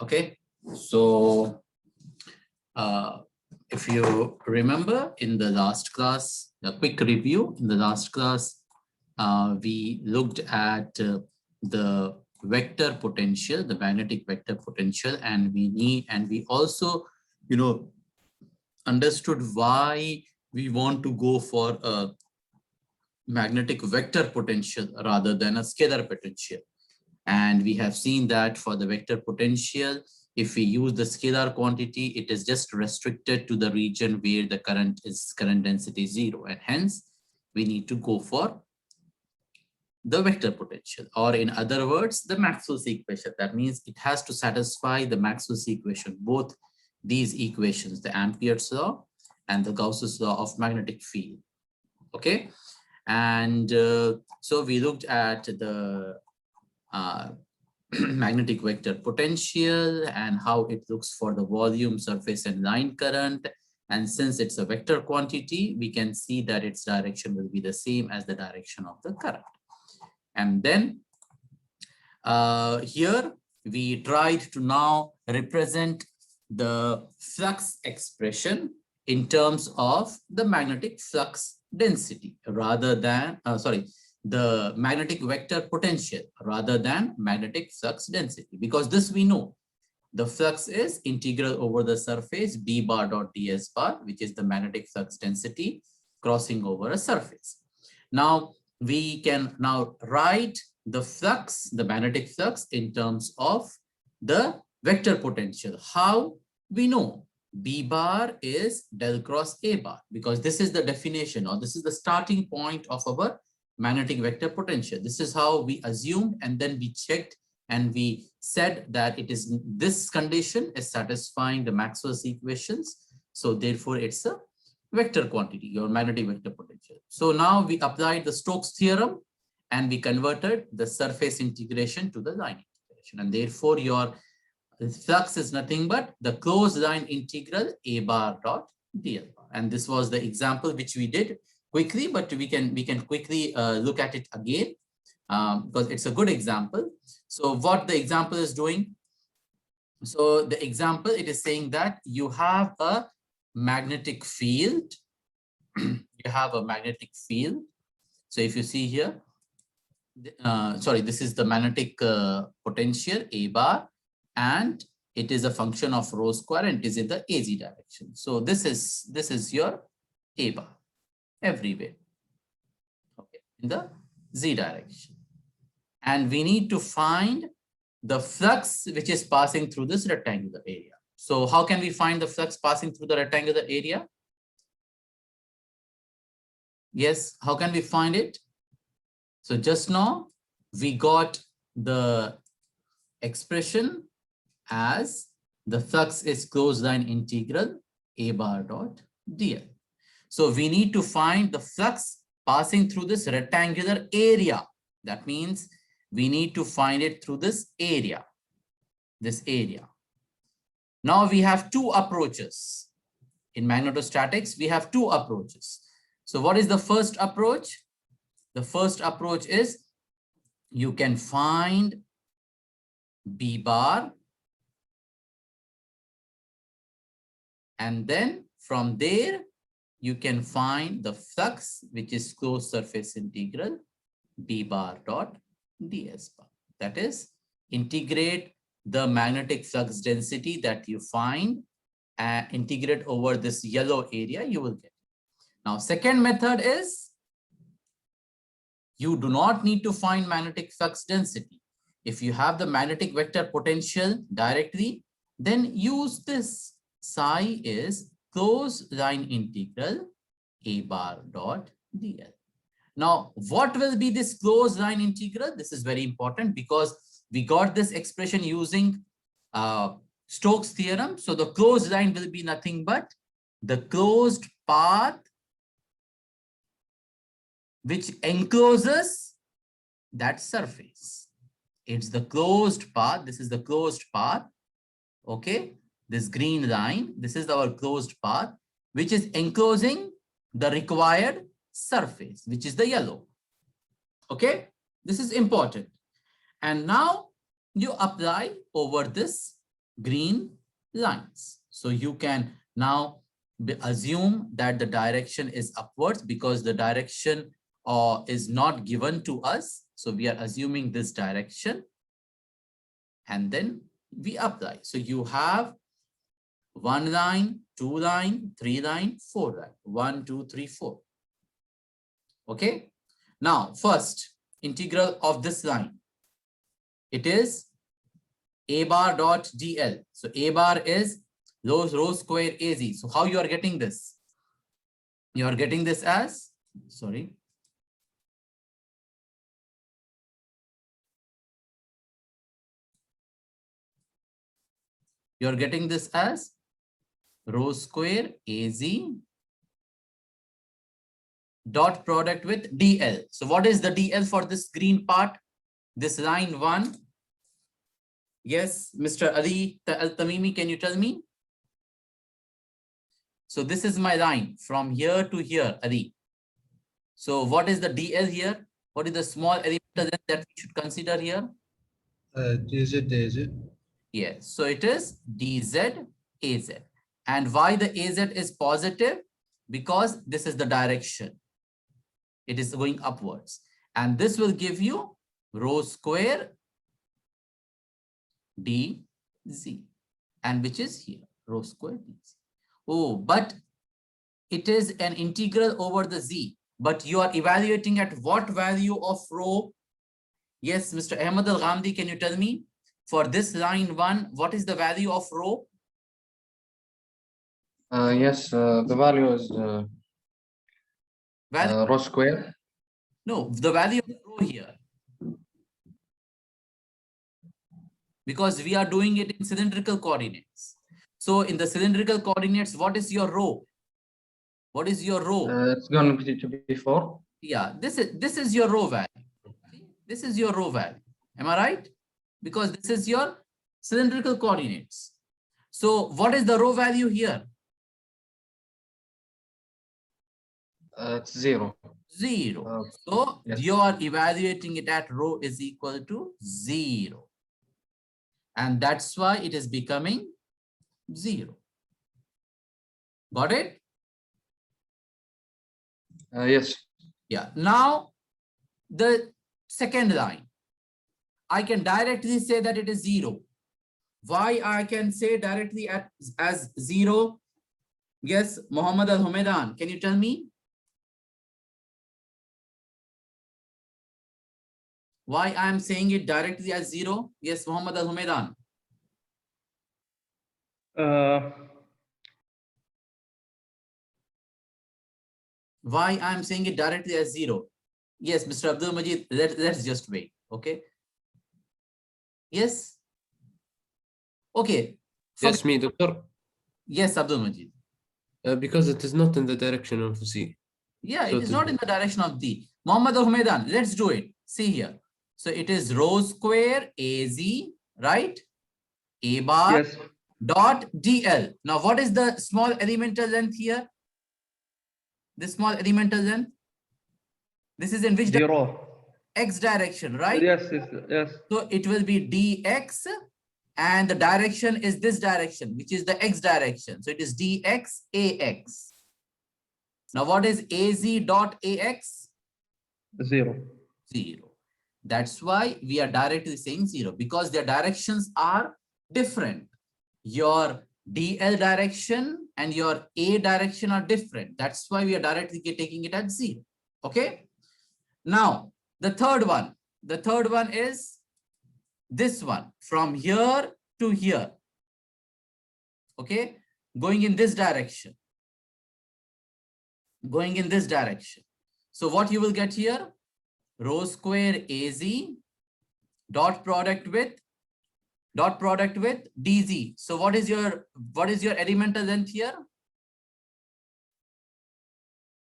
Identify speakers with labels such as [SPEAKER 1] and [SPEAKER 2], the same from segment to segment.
[SPEAKER 1] Okay, so if you remember in the last class, a quick review in the last class, we looked at the vector potential, the magnetic vector potential, and we also, understood why we want to go for a magnetic vector potential rather than a scalar potential. And we have seen that for the vector potential, if we use the scalar quantity, it is just restricted to the region where the current density is 0, and hence we need to go for the vector potential, or in other words, the Maxwell's equation. That means it has to satisfy the Maxwell's equation, both these equations, the Ampere's law and the Gauss's law of magnetic field. Okay, and so we looked at the magnetic vector potential and how it looks for the volume, surface, and line current. And since it's a vector quantity, we can see that its direction will be the same as the direction of the current. And then here we tried to now represent the flux expression in terms of the magnetic flux density rather than, the magnetic vector potential rather than magnetic flux density, because this we know the flux is integral over the surface b bar dot ds bar, which is the magnetic flux density crossing over a surface. Now we can now write the flux, the magnetic flux, in terms of the vector potential. How? We know B bar is del cross A bar, because this is the definition, or this is the starting point of our magnetic vector potential. This is how we assumed, and then we checked and we said that it is, this condition is satisfying the Maxwell's equations. So therefore it's a vector quantity, your magnetic vector potential. So now we applied the Stokes theorem and we converted the surface integration to the line integration, and therefore your flux is nothing but the closed line integral A bar dot dl bar. And this was the example which we did quickly, but we can quickly look at it again because it's a good example. So what the example is doing, so the example, it is saying that you have a magnetic field. You have a magnetic field. So if you see here, this is the magnetic potential A bar, and it is a function of rho square, and it is in the AZ direction. So this is your A bar everywhere, okay, in the Z direction. And we need to find the flux which is passing through this rectangular area. So how can we find the flux passing through the rectangular area? Yes, how can we find it? So just now we got the expression as the flux is closed line integral A bar dot dl. So we need to find the flux passing through this rectangular area. That means we need to find it through this area, Now we have two approaches. In magnetostatics, we have two approaches. So what is the first approach? The first approach is you can find B bar, and then from there you can find the flux which is closed surface integral B bar dot ds bar. That is, integrate the magnetic flux density that you find and integrate over this yellow area, you will get. Now second method is you do not need to find magnetic flux density. If you have the magnetic vector potential directly, then use this. Psi is closed line integral A bar dot dl. Now, what will be this closed line integral? This is very important because we got this expression using Stokes theorem. So the closed line will be nothing but the closed path which encloses that surface. It's the closed path. This is the closed path. Okay. This green line, this is our closed path, which is enclosing the required surface, which is the yellow. Okay, this is important. And now you apply over this green lines. So you can now assume that the direction is upwards because the direction is not given to us. So we are assuming this direction and then we apply. So you have 1 line, 2 line, 3 line, 4 line, 1, 2, 3, 4. Okay. Now, first integral of this line, it is a bar dot dl. So a bar is rho square az. So how you are getting this? You are getting this as, sorry. You are getting this as rho square az dot product with dl. So what is the dl for this green part? This line 1. Yes, Mr. Ali Al-Tamimi, can you tell me? So this is my line from here to here, Ali. So what is the dl here? What is the small element that we should consider here?
[SPEAKER 2] dz az.
[SPEAKER 1] Yes, so it is dz az. And why the az is positive? Because this is the direction. It is going upwards. And this will give you rho square dz. And which is here, rho square dz. Oh, but it is an integral over the z. But you are evaluating at what value of rho? Yes, Mr. Ahmad Al-Ghamdi, can you tell me? For this line 1, what is the value of rho?
[SPEAKER 3] Yes, the value is rho square.
[SPEAKER 1] No, the value of rho here. Because we are doing it in cylindrical coordinates. So in the cylindrical coordinates, what is your rho? What is your rho?
[SPEAKER 3] It's going to be 4.
[SPEAKER 1] Yeah, this is your rho value. This is your rho value. Am I right? Because this is your cylindrical coordinates. So what is the rho value here?
[SPEAKER 3] It's 0.
[SPEAKER 1] 0. So yes, you are evaluating it at rho is equal to 0. And that's why it is becoming 0. Got it?
[SPEAKER 3] Yes.
[SPEAKER 1] Yeah. Now, the second line, I can directly say that it is 0. Why I can say directly as 0? Yes, Muhammad Al-Humaydan, can you tell me? Why I am saying it directly as 0? Yes, Muhammad Al-Humaydan. Why I am saying it directly as 0? Yes, Mr. Abdul Majid, let's just wait. Okay. Yes. Okay.
[SPEAKER 4] Yes, me, Doctor.
[SPEAKER 1] Yes, Abdul Majid.
[SPEAKER 4] Because it is not in the direction of Z.
[SPEAKER 1] Yeah, so it is not in the direction of Z. Muhammad Al-Humaydan, let's do it. See here. So it is rho square AZ, right? A bar yes, dot DL. Now, what is the small elemental length here? The small elemental length? This is in which
[SPEAKER 2] 0.
[SPEAKER 1] direction? X direction, right?
[SPEAKER 2] Yes, yes.
[SPEAKER 1] So it will be dx, and the direction is this direction, which is the x direction. So it is dx ax. Now, what is az dot ax?
[SPEAKER 2] 0.
[SPEAKER 1] 0. That's why we are directly saying 0, because their directions are different. Your DL direction and your A direction are different. That's why we are directly taking it at 0. Okay. Now, the third one is this one from here to here. Okay. Going in this direction. Going in this direction. So what you will get here? Rho square AZ dot product with DZ. So what is your elemental length here?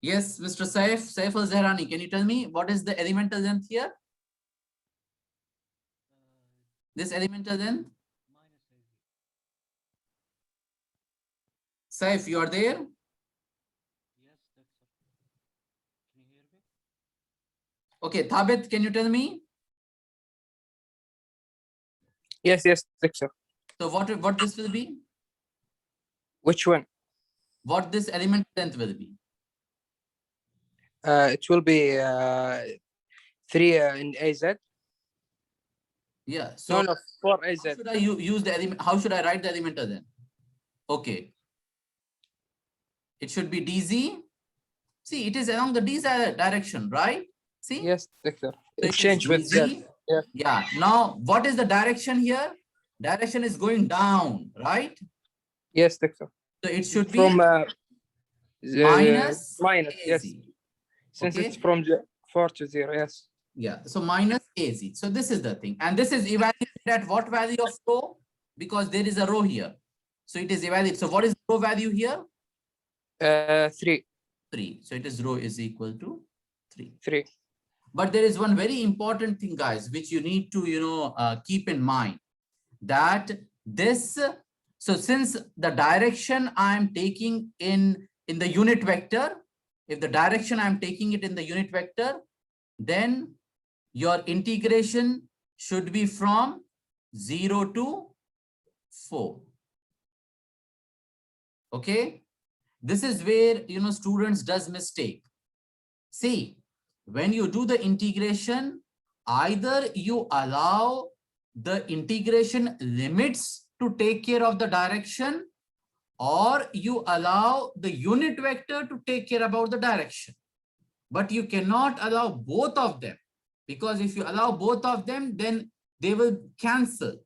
[SPEAKER 1] Yes, Mr. Saif Al-Zahrani, can you tell me what is the elemental length here? This elemental length? Saif, you are there? Okay, Thabit, can you tell me?
[SPEAKER 5] Yes, lecture.
[SPEAKER 1] So what this will be?
[SPEAKER 5] Which one?
[SPEAKER 1] What this element length will be?
[SPEAKER 5] It will be 3 in AZ.
[SPEAKER 1] Yeah. So
[SPEAKER 5] No, 4
[SPEAKER 1] how
[SPEAKER 5] AZ.
[SPEAKER 1] should I use the element? How should I write the elemental then? Okay. It should be DZ. See, it is along the D direction, right? See?
[SPEAKER 5] Yes, doctor.
[SPEAKER 1] So
[SPEAKER 5] It
[SPEAKER 1] it is
[SPEAKER 5] changed with Z.
[SPEAKER 1] DZ.
[SPEAKER 5] Yeah.
[SPEAKER 1] Yeah. Now, what is the direction here? Direction is going down, right?
[SPEAKER 5] Yes, doctor.
[SPEAKER 1] So it should be
[SPEAKER 5] From
[SPEAKER 1] minus
[SPEAKER 5] minus. Yes.
[SPEAKER 1] AZ.
[SPEAKER 5] Since
[SPEAKER 1] Okay.
[SPEAKER 5] it's from 4 to 0. Yes.
[SPEAKER 1] Yeah. So minus AZ. So this is the thing. And this is evaluated at what value of rho? Because there is a rho here. So it is evaluated. So what is the rho value here?
[SPEAKER 5] 3.
[SPEAKER 1] 3. So it is rho is equal to 3.
[SPEAKER 5] 3.
[SPEAKER 1] But there is one very important thing, guys, which you need to, keep in mind, that this, so since the direction I'm taking in the unit vector, if the direction I'm taking it in the unit vector, then your integration should be from 0 to 4. Okay. This is where, students does mistake. See, when you do the integration, either you allow the integration limits to take care of the direction, or you allow the unit vector to take care about the direction. But you cannot allow both of them, because if you allow both of them, then they will cancel.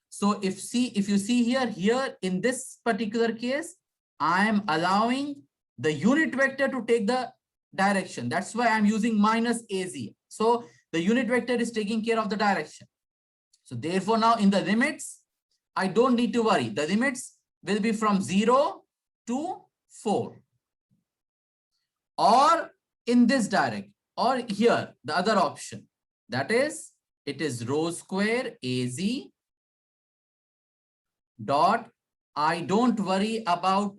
[SPEAKER 1] So if you see here in this particular case, I am allowing the unit vector to take the direction. That's why I'm using minus AZ. So the unit vector is taking care of the direction. So therefore now in the limits, I don't need to worry. The limits will be from 0 to 4. Or in this direct, or here, the other option. That is, it is rho square AZ dot, I don't worry about,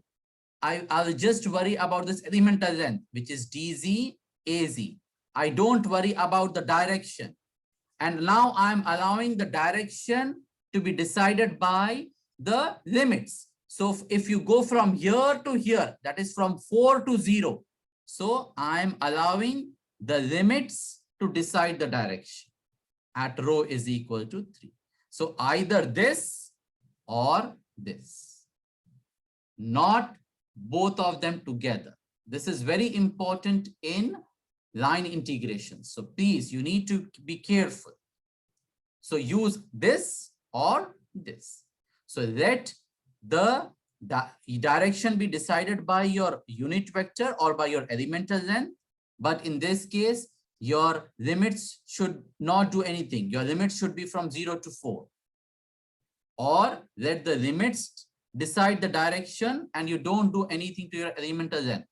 [SPEAKER 1] I'll just worry about this elemental length, which is DZ AZ. I don't worry about the direction. And now I'm allowing the direction to be decided by the limits. So if you go from here to here, that is from 4 to 0. So I'm allowing the limits to decide the direction at rho is equal to 3. So either this or this, not both of them together. This is very important in line integration. So please, you need to be careful. So use this or this. So let the direction be decided by your unit vector or by your elemental length. But in this case, your limits should not do anything. Your limits should be from 0 to 4. Or let the limits decide the direction and you don't do anything to your elemental length.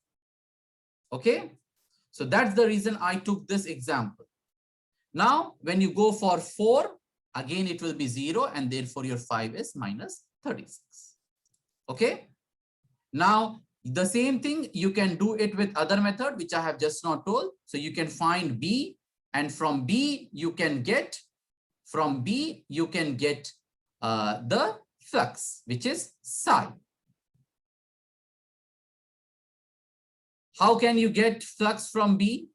[SPEAKER 1] Okay. So that's the reason I took this example. Now, when you go for 4, again, it will be 0 and therefore your 5 is minus 36. Okay. Now, the same thing, you can do it with other method, which I have just not told. So you can find B, and from B, you can get the flux, which is psi. How can you get flux from B?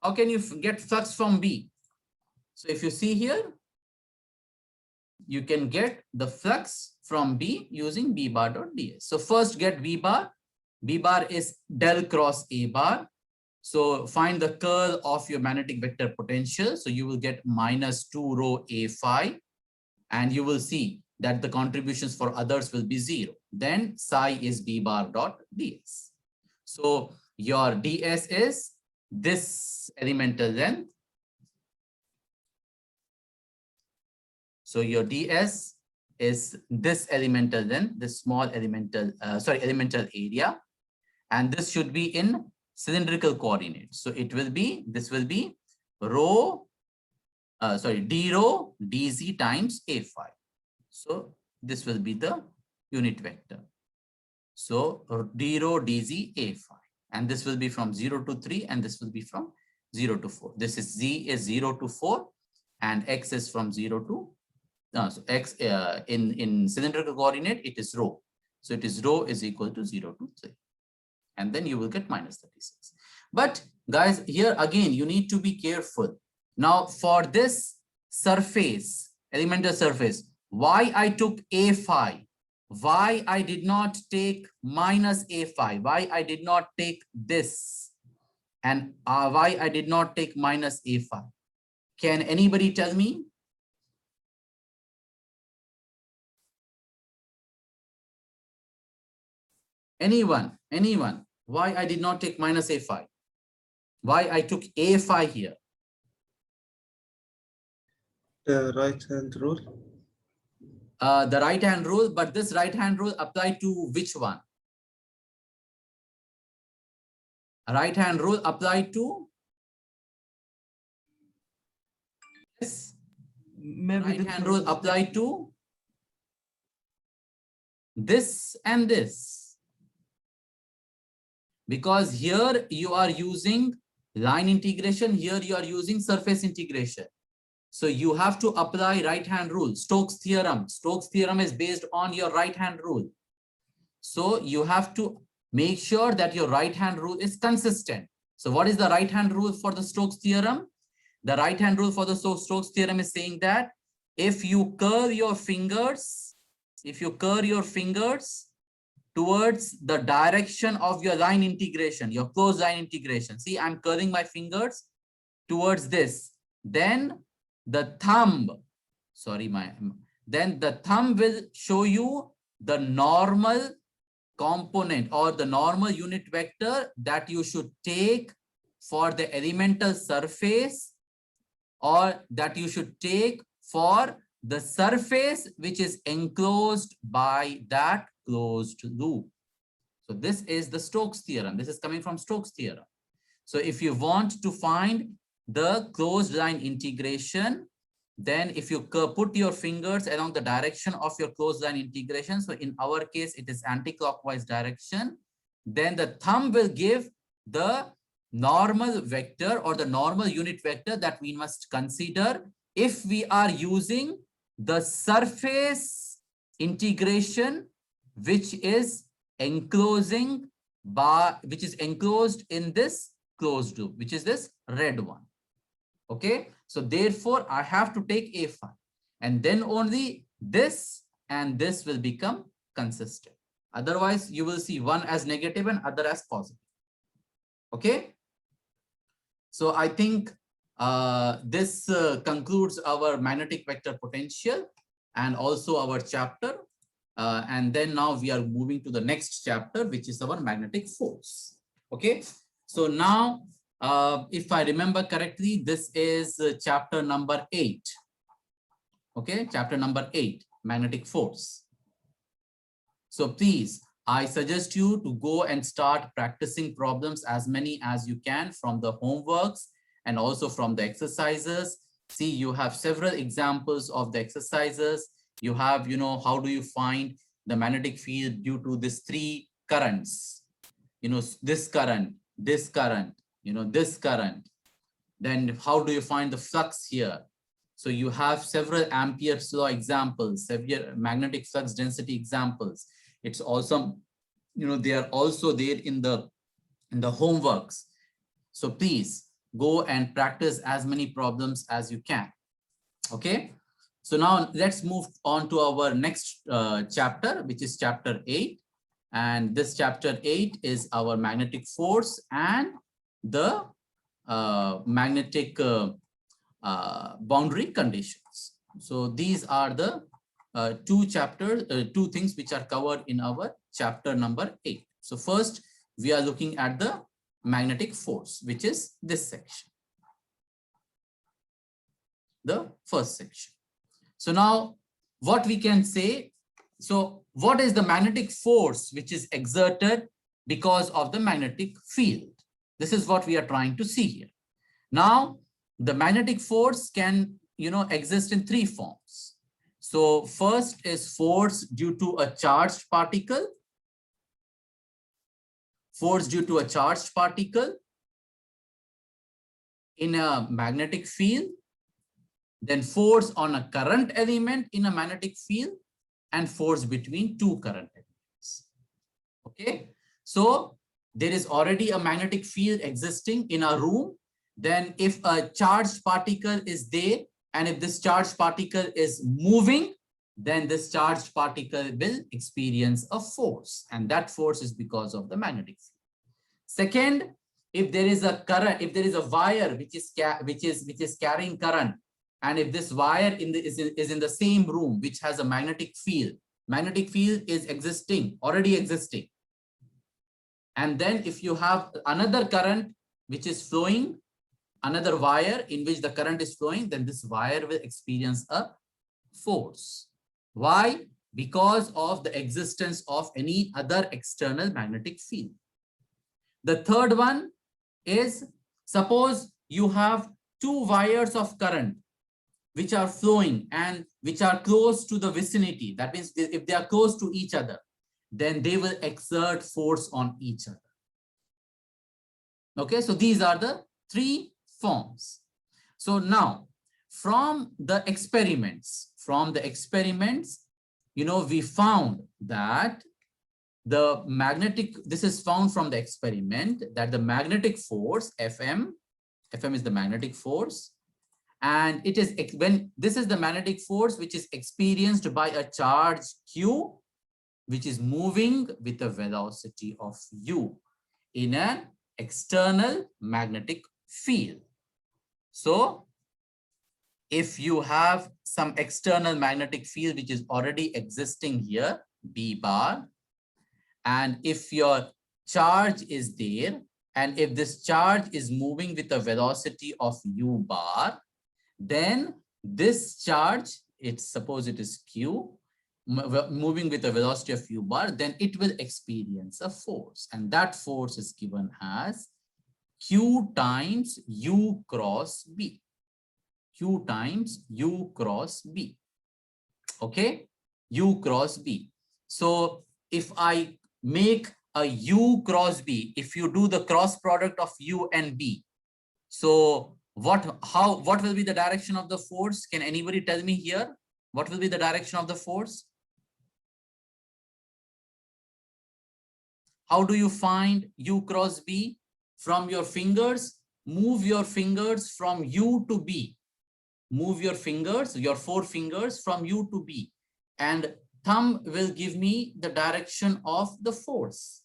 [SPEAKER 1] How can you get flux from B? So if you see here, you can get the flux from B using B bar dot ds. So first get B bar. B bar is del cross A bar. So find the curl of your magnetic vector potential. So you will get minus 2 rho A phi, and you will see that the contributions for others will be 0. Then psi is B bar dot ds. So your ds is this elemental length. So your ds is this elemental length, this small elemental, elemental area, and this should be in cylindrical coordinates. So it will be, this will be rho, d rho dz times a phi. So this will be the unit vector. So d rho dz a phi. And this will be from 0 to 3, and this will be from 0 to 4. This is z is 0 to 4, and x is from 0 to so x in cylindrical coordinate, it is rho. So it is rho is equal to 0 to 3. And then you will get minus 36. But guys, here again, you need to be careful. Now for this surface, elemental surface, why I took a phi, why I did not take minus a phi, why I did not take this, and why I did not take minus a phi. Can anybody tell me? Anyone, why I did not take minus a phi? Why I took a phi here?
[SPEAKER 2] The right hand rule.
[SPEAKER 1] The right hand rule, but this right hand rule apply to which one? Right hand rule apply to? Yes.
[SPEAKER 2] Maybe
[SPEAKER 1] Right hand rule apply to this and this. Because here you are using line integration, here you are using surface integration. So you have to apply right hand rule, Stokes theorem. Stokes theorem is based on your right hand rule. So you have to make sure that your right hand rule is consistent. So what is the right hand rule for the Stokes theorem? The right hand rule for the Stokes theorem is saying that if you curl your fingers, towards the direction of your line integration, your closed line integration. See, I'm curling my fingers towards this. Then the thumb, then the thumb will show you the normal component or the normal unit vector that you should take for the elemental surface, or that you should take for the surface which is enclosed by that closed loop. So this is the Stokes theorem. This is coming from Stokes theorem. So if you want to find the closed line integration, then if you put your fingers along the direction of your closed line integration, so in our case, it is anti-clockwise direction, then the thumb will give the normal vector or the normal unit vector that we must consider if we are using the surface integration which is enclosed in this closed loop, which is this red one. Okay, so therefore I have to take a phi, and then only this and this will become consistent. Otherwise, you will see one as negative and other as positive. Okay, so I think this concludes our magnetic vector potential and also our chapter. And then now we are moving to the next chapter, which is our magnetic force. Okay, so now if I remember correctly, this is chapter number 8. Okay, chapter number 8, magnetic force. So please, I suggest you to go and start practicing problems, as many as you can, from the homeworks and also from the exercises. See, you have several examples of the exercises. You have, how do you find the magnetic field due to these 3 currents? This current, this current, this current. Then how do you find the flux here? So you have several Ampere's law examples, severe magnetic flux density examples. It's also, they are also there in the homeworks. So please go and practice as many problems as you can. Okay. So now let's move on to our next chapter, which is chapter 8. And this chapter 8 is our magnetic force and the magnetic boundary conditions. So these are the 2 things which are covered in our chapter number 8. So first, we are looking at the magnetic force, which is this section, the first section. So now what we can say, so what is the magnetic force which is exerted because of the magnetic field? This is what we are trying to see here. Now, the magnetic force can, exist in 3 forms. So first is force due to a charged particle. force due to a charged particle in a magnetic field, then force on a current element in a magnetic field, and force between two current elements. Okay, so there is already a magnetic field existing in a room. Then if a charged particle is there, and if this charged particle is moving, then this charged particle will experience a force, and that force is because of the magnetic field. Second, if there is a current, if there is a wire which is carrying current, and if this wire is in the same room which has a magnetic field is already existing. And then if you have another current which is flowing, another wire in which the current is flowing, then this wire will experience a force. Why? Because of the existence of any other external magnetic field. The third one is, suppose you have two wires of current which are flowing and which are close to the vicinity. That means if they are close to each other, then they will exert force on each other. Okay, so these are the three forms. So now from the experiments, you know, we found that the magnetic, this is found from the experiment, that the magnetic force FM is the magnetic force, and it is when this is the magnetic force which is experienced by a charge Q which is moving with a velocity of U in an external magnetic field. So if you have some external magnetic field which is already existing here, B bar, and if your charge is there, and if this charge is moving with a velocity of U bar, then this charge, suppose it is Q, moving with a velocity of U bar, then it will experience a force, and that force is given as Q times U cross B. Q times U cross B. Okay, U cross B. So if I make a U cross B, if you do the cross product of U and B, so what will be the direction of the force? Can anybody tell me here? What will be the direction of the force? How do you find U cross B? From your fingers, move your fingers from U to B. Move your fingers, your four fingers from U to B, and thumb will give me the direction of the force.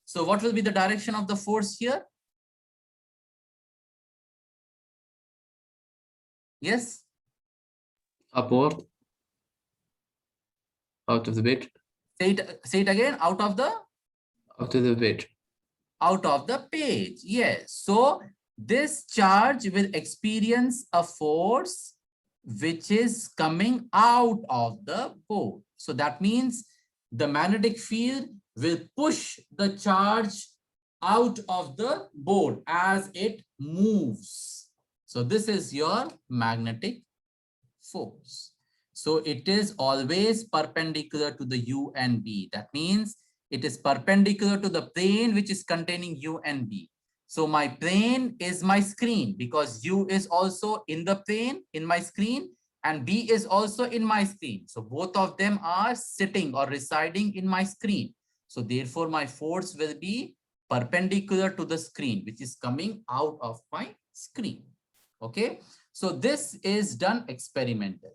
[SPEAKER 1] So what will be the direction of the force here? Yes?
[SPEAKER 4] Upward. Out of the page.
[SPEAKER 1] Say it again, out of the?
[SPEAKER 4] Out of the page.
[SPEAKER 1] Out of the page, yes. So this charge will experience a force which is coming out of the board. So that means the magnetic field will push the charge out of the board as it moves. So this is your magnetic force. So it is always perpendicular to the U and B. That means it is perpendicular to the plane which is containing U and B. So my plane is my screen, because U is also in the plane in my screen and B is also in my screen. So both of them are sitting or residing in my screen. So therefore my force will be perpendicular to the screen, which is coming out of my screen. Okay, so this is done experimentally.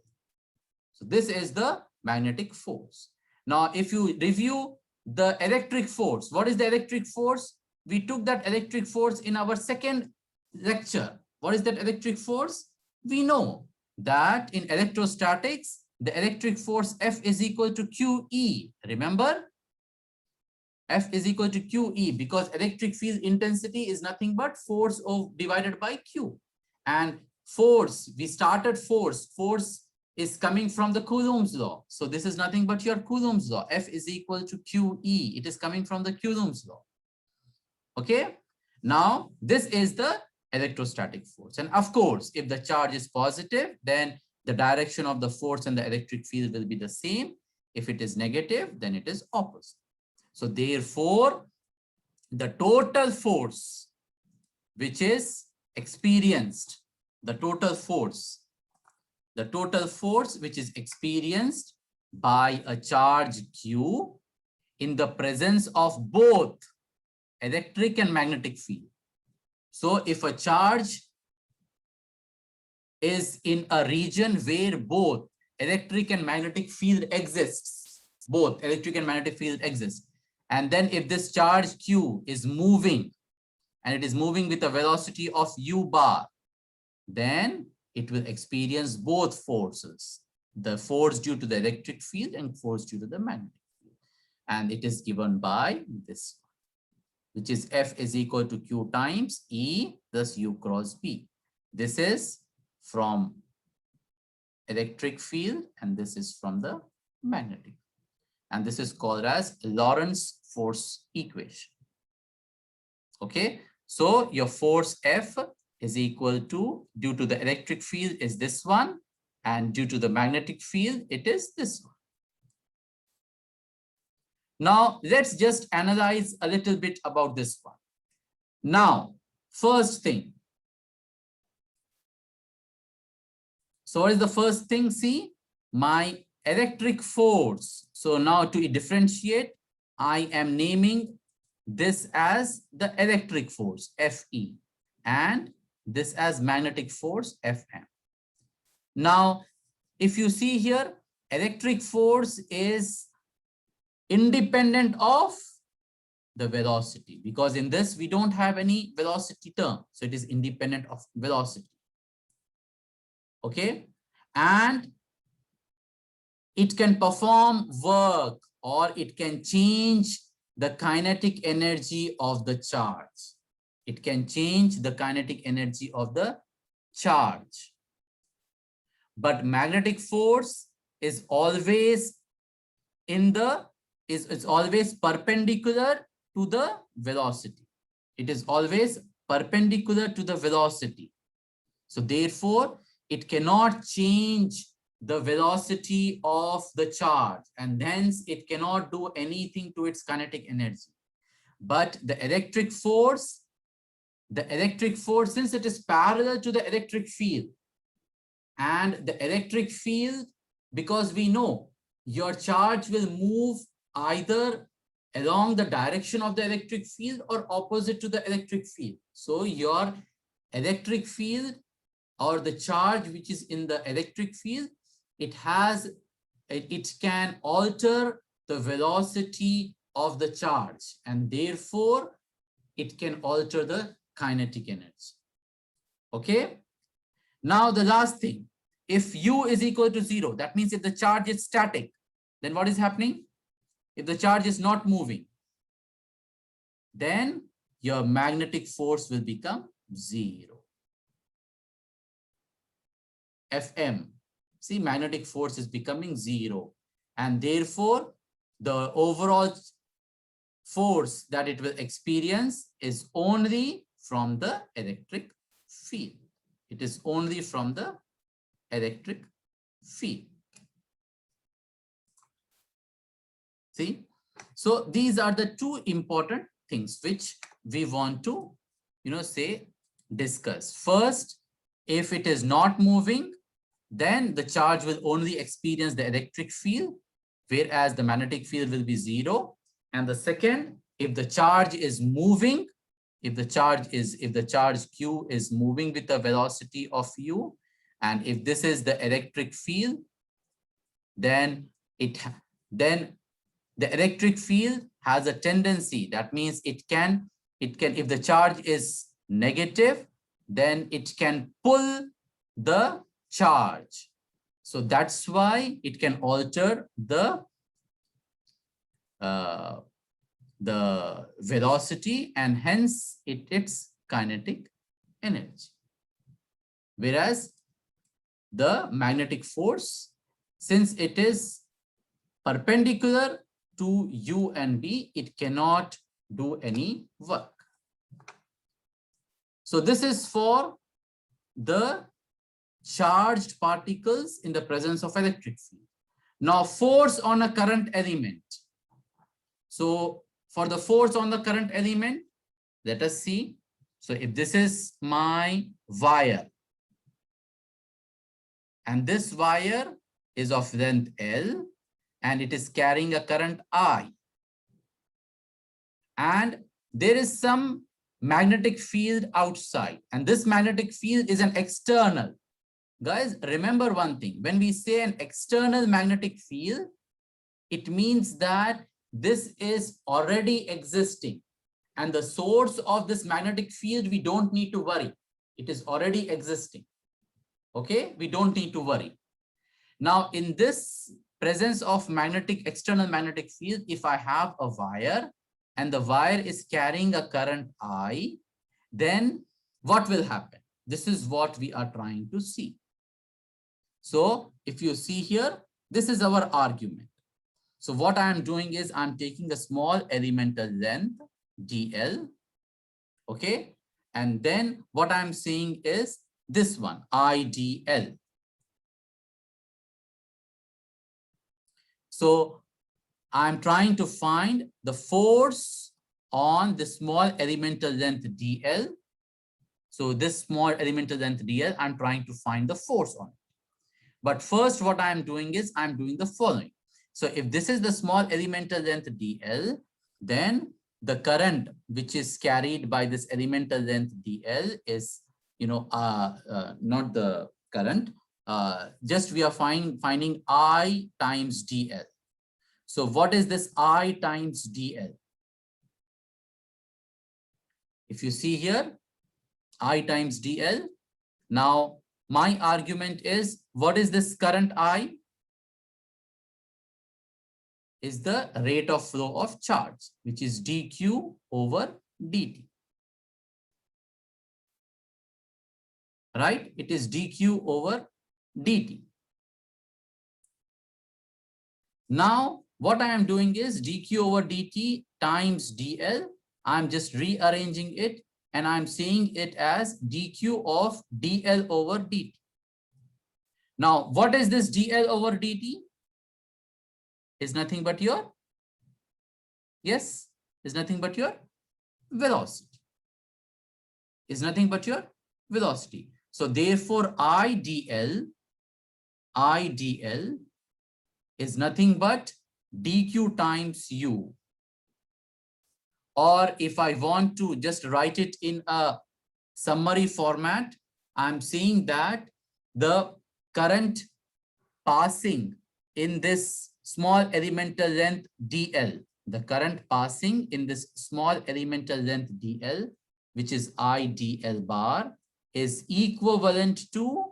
[SPEAKER 1] So this is the magnetic force. Now if you review the electric force, what is the electric force? We took that electric force in our second lecture. What is that electric force? We know that in electrostatics, the electric force F is equal to QE. Remember? F is equal to QE, because electric field intensity is nothing but force divided by Q. And force, we started force is coming from the Coulomb's law. So this is nothing but your Coulomb's law. F is equal to QE. It is coming from the Coulomb's law. Okay. Now this is the electrostatic force. And of course, if the charge is positive, then the direction of the force and the electric field will be the same. If it is negative, then it is opposite. So therefore, the total force which is experienced, the total force which is experienced by a charge Q in the presence of both electric and magnetic field. So if a charge is in a region where both electric and magnetic field exists, both electric and magnetic field exist, and then if this charge Q is moving and it is moving with a velocity of u bar, then it will experience both forces, the force due to the electric field and force due to the magnetic field. And it is given by this, which is F is equal to Q times E plus U cross B. This is from electric field and this is from the magnetic. And this is called as Lorentz force equation. Okay, so your force F is equal to, due to the electric field is this one, and due to the magnetic field, it is this one. Now, let's just analyze a little bit about this one. Now, first thing. So what is the first thing? See, my electric force. So now to differentiate, I am naming this as the electric force, Fe, and this as magnetic force, Fm. Now, if you see here, electric force is independent of the velocity, because in this we don't have any velocity term. So it is independent of velocity. Okay, and it can perform work or it can change the kinetic energy of the charge. It can change the kinetic energy of the charge. But magnetic force is always it's always perpendicular to the velocity. It is always perpendicular to the velocity. So therefore, it cannot change the velocity of the charge, and hence it cannot do anything to its kinetic energy. But the electric force, since it is parallel to the electric field, and the electric field, because we know your charge will move either along the direction of the electric field or opposite to the electric field. So your electric field or the charge which is in the electric field, it can alter the velocity of the charge, and therefore it can alter the kinetic energy. Okay. Now the last thing, if U is equal to 0, that means if the charge is static, then what is happening? If the charge is not moving, then your magnetic force will become 0. Fm, see, magnetic force is becoming 0, and therefore the overall force that it will experience is only from the electric field. It is only from the electric field. See, so these are the two important things which we want to, discuss. First, if it is not moving, then the charge will only experience the electric field, whereas the magnetic field will be 0. And the second, if the charge is moving, if the charge Q is moving with a velocity of U, and if this is the electric field, then the electric field has a tendency. That means it can, if the charge is negative, then it can pull the charge. So that's why it can alter the velocity, and hence its kinetic energy. Whereas the magnetic force, since it is perpendicular to U and B, it cannot do any work. So this is for the charged particles in the presence of electric field. Now force on a current element. So for the force on the current element? Let us see. So if this is my wire, and this wire is of length L, and it is carrying a current I, and there is some magnetic field outside, and this magnetic field is an external. Guys, remember one thing, when we say an external magnetic field, it means that this is already existing, and the source of this magnetic field, we don't need to worry. It is already existing. Okay, we don't need to worry. Now, in this presence of external magnetic field, if I have a wire and the wire is carrying a current I, then what will happen? This is what we are trying to see. So if you see here, this is our argument. So what I am doing is I'm taking a small elemental length dl, okay, and then what I'm saying is this one, idl. So I'm trying to find the force on the small elemental length dl. So this small elemental length dl, I'm trying to find the force on it. But first, what I'm doing is I'm doing the following. So if this is the small elemental length dl, then the current which is carried by this elemental length dl is, not the current, just we are finding I times dl. So what is this I times dl? If you see here, I times dl. Now, my argument is, what is this current I? Is the rate of flow of charge, which is dq over dt. Right? It is dq over dt. Now, what I am doing is dq over dt times dl. I'm just rearranging it, and I'm seeing it as dq of dl over dt. Now, what is this dl over dt? Is nothing but your, yes, is nothing but your velocity. Is nothing but your velocity. So therefore, idl is nothing but dq times u. Or if I want to just write it in a summary format, I'm saying that the current passing in this small elemental length dl, the current passing in this small elemental length dl, which is I dl bar, is equivalent to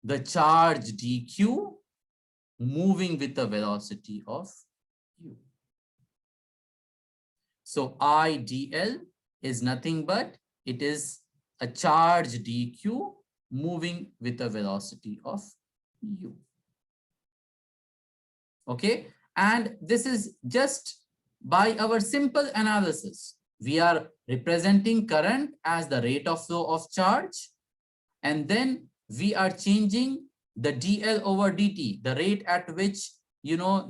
[SPEAKER 1] the charge dq moving with the velocity of u. So I dl is nothing but it is a charge dq moving with a velocity of u. Okay, and this is just by our simple analysis. We are representing current as the rate of flow of charge, and then we are changing the dl over dt, the rate at which your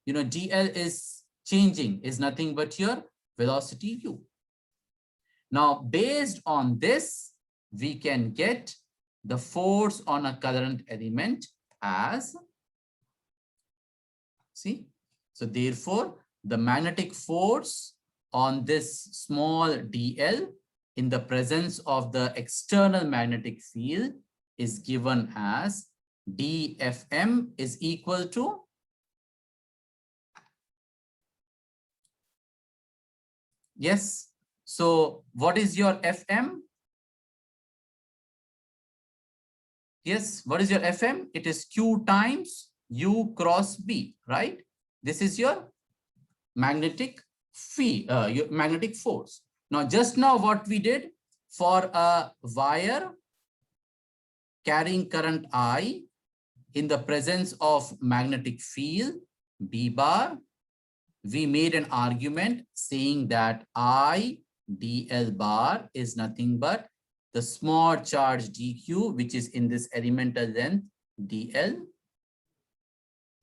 [SPEAKER 1] dl is changing is nothing but your velocity u. Now, based on this, we can get the force on a current element as, see, so therefore the magnetic force on this small dl in the presence of the external magnetic field is given as dfm is equal to yes. So what is your fm? Yes, what is your fm? It is q times u cross b, right? This is your magnetic your magnetic force. Now, just now what we did for a wire carrying current I in the presence of magnetic field B bar, we made an argument saying that I dl bar is nothing but the small charge dq, which is in this elemental length dl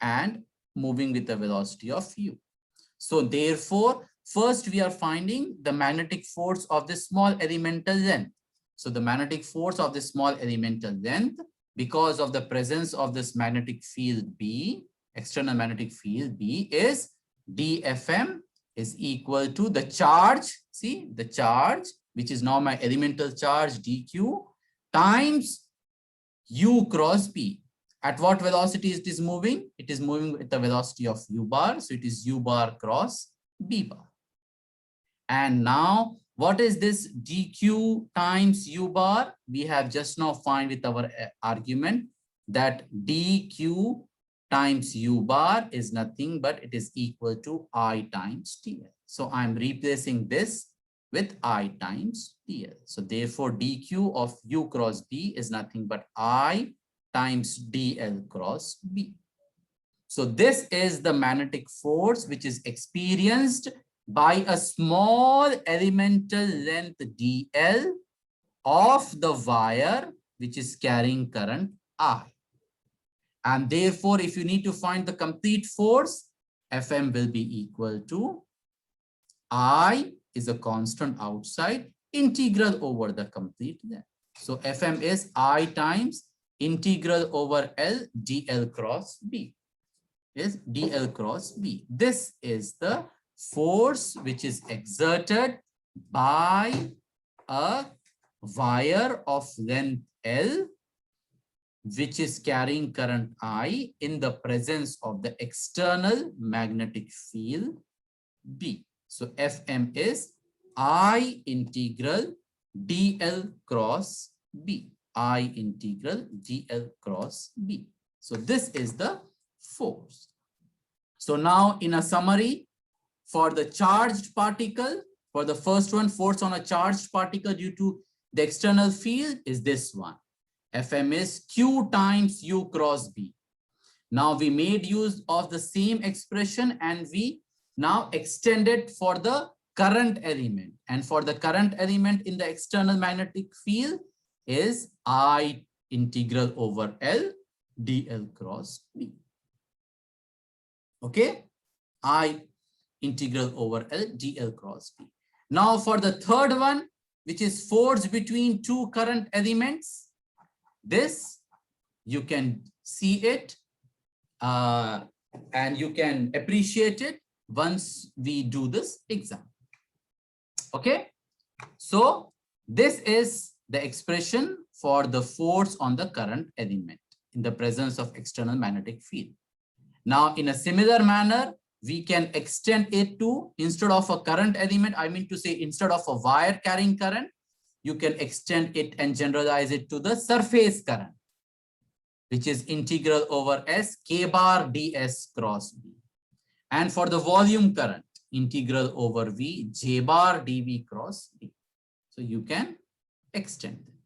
[SPEAKER 1] and moving with the velocity of u. So therefore, first we are finding the magnetic force of the small elemental length. So the magnetic force of the small elemental length, because of the presence of this magnetic field B, external magnetic field B, is dFm is equal to the charge, see the charge, which is now my elemental charge dq, times u cross b. At what velocity it is moving? It is moving with the velocity of u bar. So it is u bar cross b bar. And now what is this dq times u bar? We have just now find with our argument that dq times u bar is nothing but it is equal to I times TL. So I'm replacing this with I times TL. So therefore dq of u cross b is nothing but I times dl cross b. So this is the magnetic force which is experienced by a small elemental length dl of the wire which is carrying current I. And therefore, if you need to find the complete force, Fm will be equal to I is a constant outside, integral over the complete length. So Fm is I times integral over L dl cross B. Is dl cross B. This is the force which is exerted by a wire of length L which is carrying current I in the presence of the external magnetic field B. So Fm is I integral dl cross B. I integral dl cross B. So this is the force. So now in a summary, for the charged particle, for the first one, force on a charged particle due to the external field is this one. Fm is q times u cross b. Now we made use of the same expression and we now extended for the current element. And for the current element in the external magnetic field is I integral over L dl cross b. Okay, I integral over L dl cross b. Now for the third one, which is force between two current elements, this you can see it and you can appreciate it once we do this example. Okay, so this is the expression for the force on the current element in the presence of external magnetic field. Now in a similar manner, we can extend it to, instead of a current element, I mean to say instead of a wire carrying current, you can extend it and generalize it to the surface current, which is integral over S K bar ds cross B. And for the volume current, integral over V J bar dV cross B. So you can extend them.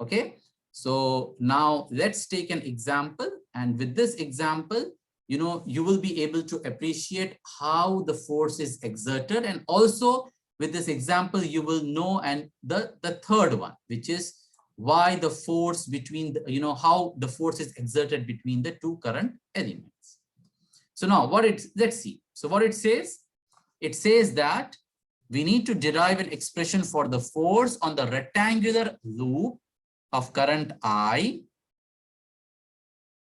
[SPEAKER 1] Okay. So now let's take an example. And with this example, you will be able to appreciate how the force is exerted. And also with this example, you will know and the third one, which is why the force between the, how the force is exerted between the two current elements. So now let's see. So what it says that we need to derive an expression for the force on the rectangular loop of current I,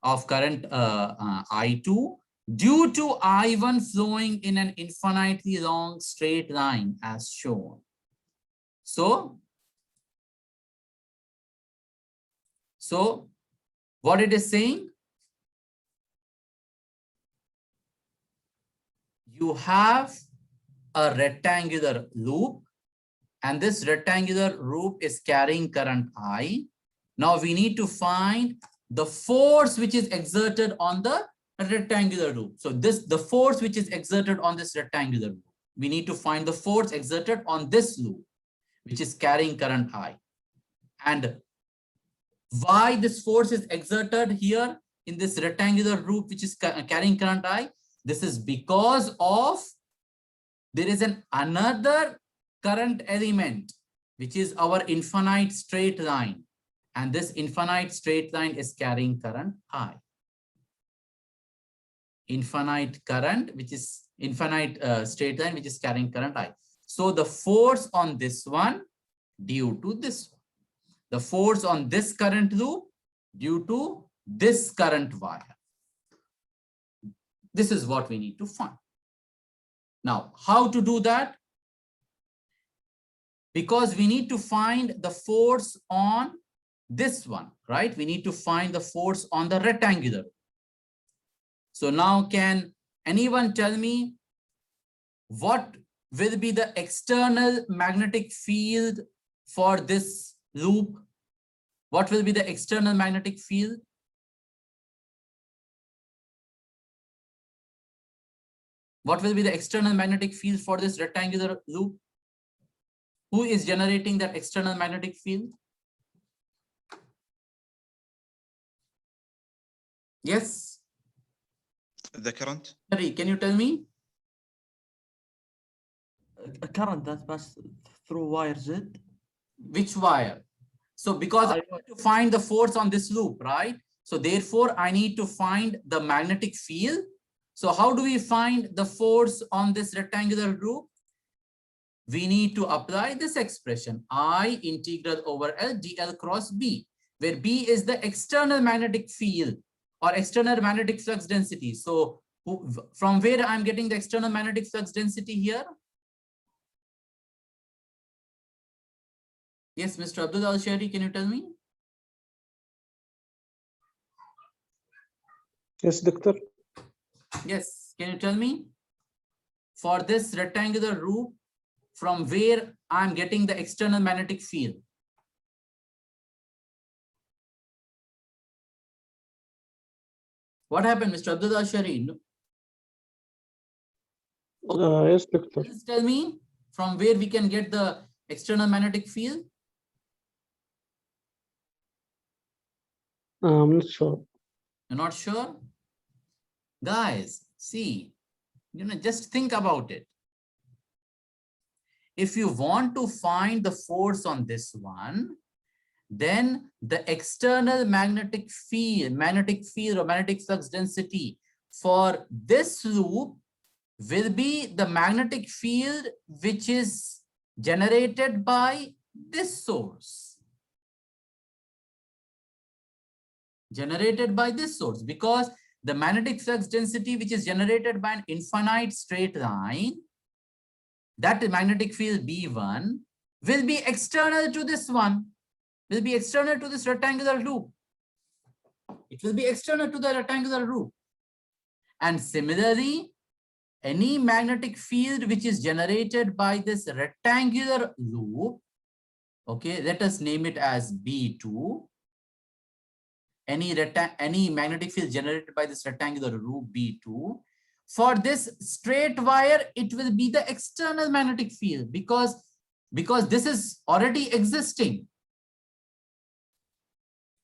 [SPEAKER 1] of current I2 due to I1 flowing in an infinitely long straight line as shown. So what it is saying, you have a rectangular loop and this rectangular loop is carrying current I. Now we need to find the force which is exerted on the rectangular loop. So the force which is exerted on this rectangular loop, we need to find the force exerted on this loop, which is carrying current I. And why this force is exerted here in this rectangular loop, which is carrying current I? This is because of there is another current element, which is our infinite straight line. And this infinite straight line is carrying current I. infinite current, which is infinite straight line, which is carrying current I. So the force on this one due to this one. The force on this current loop due to this current wire. This is what we need to find. Now, how to do that? Because we need to find the force on this one, right? We need to find the force on the rectangular. So now can anyone tell me what will be the external magnetic field for this loop? What will be the external magnetic field? What will be the external magnetic field for this rectangular loop? Who is generating that external magnetic field? Yes.
[SPEAKER 6] The current.
[SPEAKER 1] Sorry, can you tell me?
[SPEAKER 2] A current that passes through wire Z.
[SPEAKER 1] Which wire? So because I want to find the force on this loop, right? So therefore, I need to find the magnetic field. So how do we find the force on this rectangular loop? We need to apply this expression, I integral over L dl cross B, where B is the external magnetic field or external magnetic flux density. So from where I'm getting the external magnetic flux density here? Yes, Mr. Abdul Al-Shari, can you tell me?
[SPEAKER 2] Yes, doctor.
[SPEAKER 1] Yes, can you tell me? For this rectangular loop, from where I'm getting the external magnetic field? What happened, Mr. Abdul Al-Shari?
[SPEAKER 2] Yes, doctor.
[SPEAKER 1] Please tell me from where we can get the external magnetic field?
[SPEAKER 2] I'm not sure.
[SPEAKER 1] You're not sure? Guys, see, just think about it. If you want to find the force on this one, then the external magnetic field or magnetic flux density for this loop will be the magnetic field which is generated by this source. Generated by this source, because the magnetic flux density which is generated by an infinite straight line, that magnetic field B1 will be external to this one, will be external to this rectangular loop. It will be external to the rectangular loop. And similarly, any magnetic field which is generated by this rectangular loop, okay, let us name it as B2. Any magnetic field generated by this rectangular loop B2, for this straight wire, it will be the external magnetic field because this is already existing.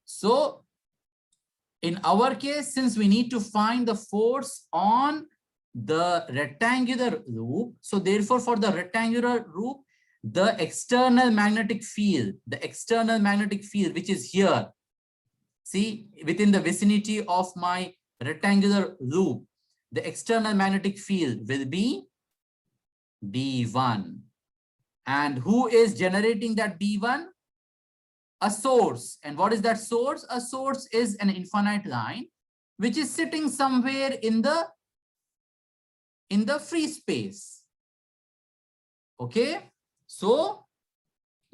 [SPEAKER 1] So in our case, since we need to find the force on the rectangular loop, so therefore for the rectangular loop, the external magnetic field which is here, see, within the vicinity of my rectangular loop, the external magnetic field will be B1. And who is generating that B1? A source. And what is that source? A source is an infinite line which is sitting somewhere in the free space. Okay, so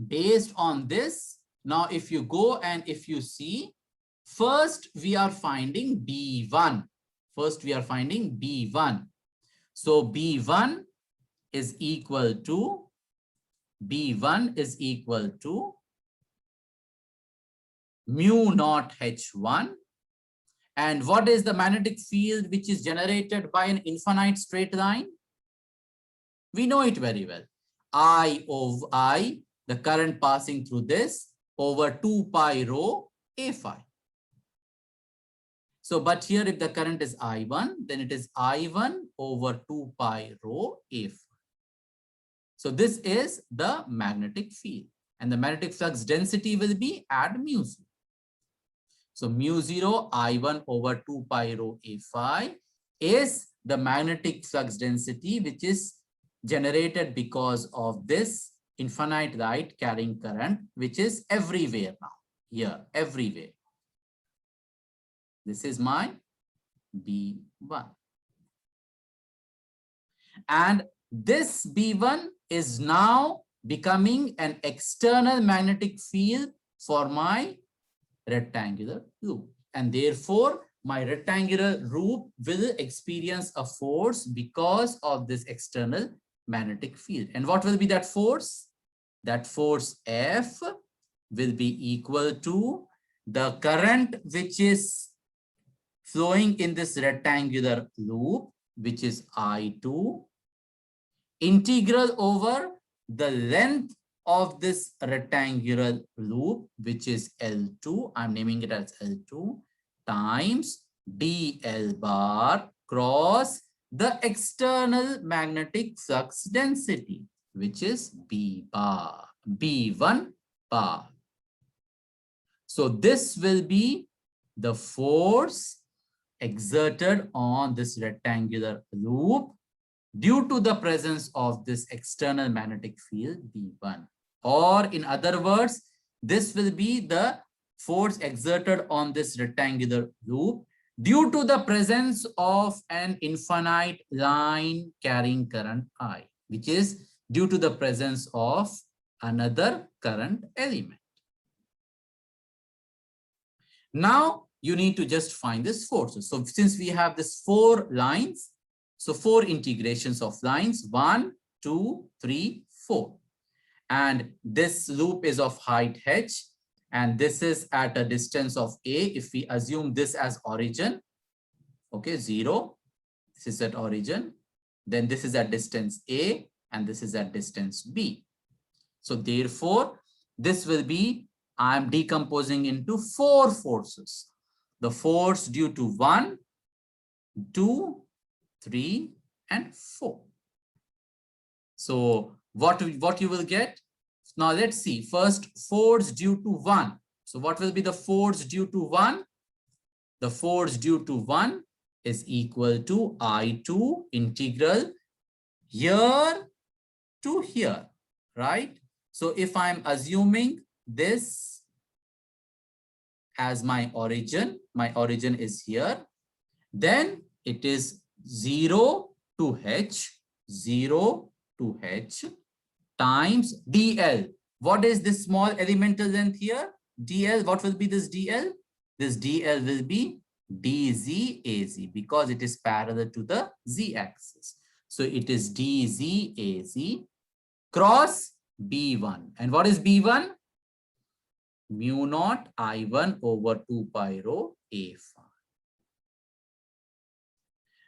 [SPEAKER 1] based on this, now if you go and if you see, first we are finding B1. First we are finding B1. So B1 is equal to mu naught H1. And what is the magnetic field which is generated by an infinite straight line? We know it very well. I over I, the current passing through this, over 2 pi rho A phi. So, but here if the current is I1, then it is I1 over 2 pi rho A phi. So this is the magnetic field, and the magnetic flux density will be at mu 0. So mu 0 I1 over 2 pi rho A phi is the magnetic flux density, which is generated because of this infinite light carrying current, which is everywhere now, here, everywhere. This is my B1. And this B1 is now becoming an external magnetic field for my rectangular loop. And therefore, my rectangular loop will experience a force because of this external magnetic field. And what will be that force? That force F will be equal to the current which is flowing in this rectangular loop, which is I2, integral over the length of this rectangular loop, which is L2, I'm naming it as L2, times dl bar cross the external magnetic flux density, which is B bar, B1 bar. So this will be the force exerted on this rectangular loop due to the presence of this external magnetic field B1. Or in other words, this will be the force exerted on this rectangular loop due to the presence of an infinite line carrying current I, which is due to the presence of another current element. Now you need to just find this forces. So since we have this 4 lines, so 4 integrations of lines, 1, 2, 3, 4. And this loop is of height h, and this is at a distance of a. If we assume this as origin, okay, 0, this is at origin, then this is at distance a, and this is at distance b. So therefore, this will be, I am decomposing into 4 forces. The force due to 1, 2, 3, and 4. So what you will get? Now let's see. First, force due to 1. So what will be the force due to 1? The force due to 1 is equal to I2 integral here to here, right? So if I'm assuming this as my origin is here, then it is 0 to h, 0 to h times dl. What is this small elemental length here? dl, what will be this dl? This dl will be dz-az because it is parallel to the z-axis. So it is dz-az cross b1. And what is b1? Mu naught I1 over 2 pi rho a phi.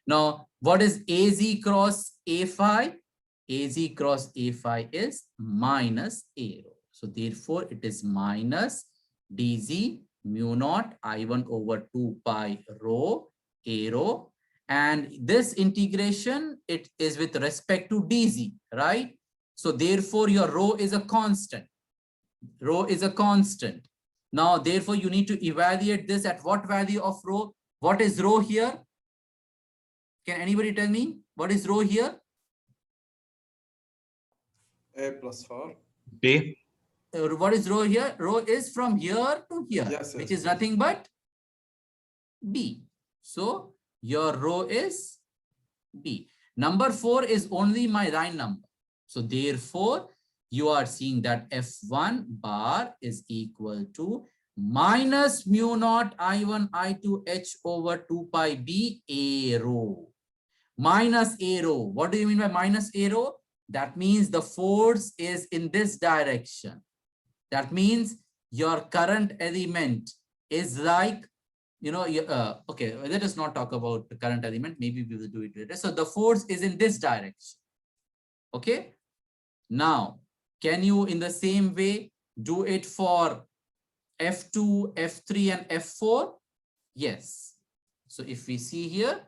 [SPEAKER 1] Now, what is az cross a phi? Az cross a phi is minus a rho. So therefore, it is minus dz mu naught I1 over 2 pi rho a rho. And this integration, it is with respect to dz, right? So therefore, your rho is a constant. Rho is a constant. Now, therefore, you need to evaluate this at what value of rho? What is rho here? Can anybody tell me what is rho here?
[SPEAKER 7] A plus 4.
[SPEAKER 6] B.
[SPEAKER 1] What is rho here? Rho is from here to here,
[SPEAKER 7] Yes,
[SPEAKER 1] which
[SPEAKER 7] yes,
[SPEAKER 1] is
[SPEAKER 7] yes.
[SPEAKER 1] nothing but B. So your rho is B. Number 4 is only my line number. So therefore, you are seeing that F1 bar is equal to minus mu naught I1 I2 H over 2 pi B A rho. Minus A rho. What do you mean by minus A rho? That means the force is in this direction. That means your current element is like, you know, okay, let us not talk about the current element. Maybe we will do it later. So the force is in this direction. Okay. Now, can you in the same way do it for F2, F3, and F4? Yes. So if we see here,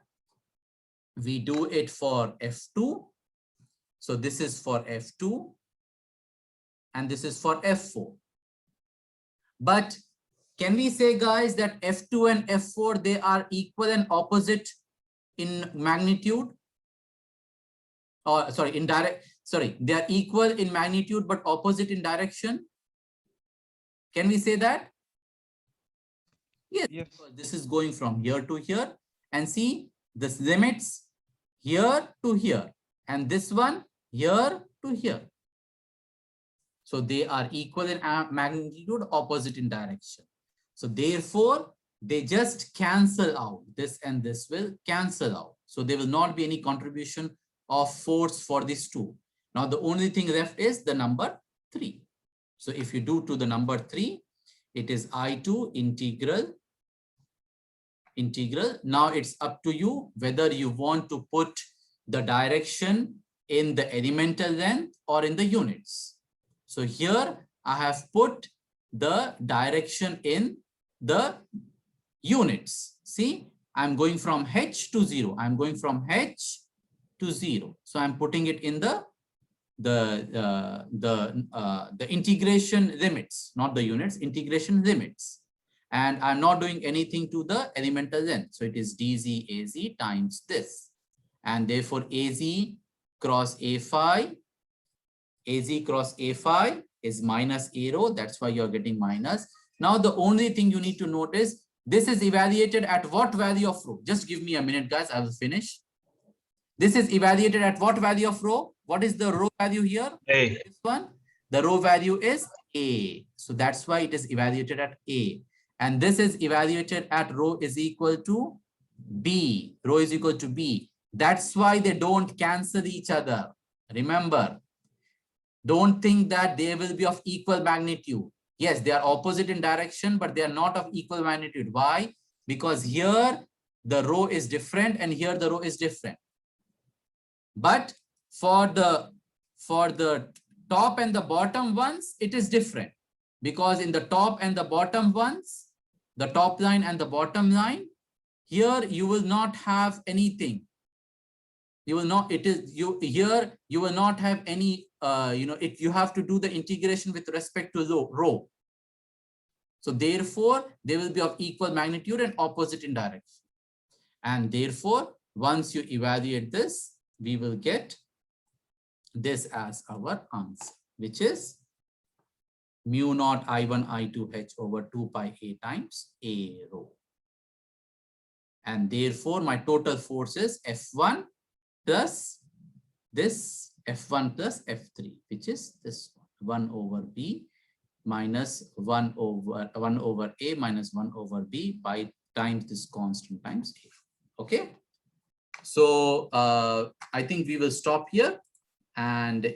[SPEAKER 1] we do it for F2. So this is for F2 and this is for F4. But can we say, guys, that F2 and F4, they are equal and opposite in magnitude, or sorry, in direct, sorry, they are equal in magnitude but opposite in direction? Can we say that? Yes,
[SPEAKER 7] Yes.
[SPEAKER 1] because this is going from here to here, and see this limits here to here, and this one here to here. So they are equal in magnitude, opposite in direction. So therefore, they just cancel out. This and this will cancel out. So there will not be any contribution of force for these two. Now the only thing left is the number 3. So if you do to the number 3, it is I2 integral. Now it's up to you whether you want to put the direction in the elemental length or in the units. So here I have put the direction in the units. See, I'm going from h to 0. I'm going from h to 0. So I'm putting it in the integration limits, not the units, integration limits. And I'm not doing anything to the elemental length. So it is dz az times this. And therefore az cross a5, az cross a5 is minus a rho. That's why you're getting minus. Now the only thing you need to notice, this is evaluated at what value of rho? Just give me a minute, guys. I will finish. This is evaluated at what value of rho? What is the rho value here?
[SPEAKER 8] A.
[SPEAKER 1] This one, the rho value is A. So that's why it is evaluated at A. And this is evaluated at rho is equal to B. Rho is equal to B. That's why they don't cancel each other. Remember, don't think that they will be of equal magnitude. Yes, they are opposite in direction, but they are not of equal magnitude. Why? Because here the rho is different and here the rho is different. But for the top and the bottom ones, it is different, because in the top and the bottom ones, the top line and the bottom line, here you will not have anything. You will not, it is you here, you will not have any, you have to do the integration with respect to rho. So therefore, they will be of equal magnitude and opposite in direction. And therefore, once you evaluate this, we will get this as our answer, which is mu naught I1 I2 H over 2 pi A times A rho. And therefore, my total force is F1 plus this F1 plus F3, which is this 1 over B minus 1 over A minus 1 over B by times this constant times A. Okay. So I think we will stop here. And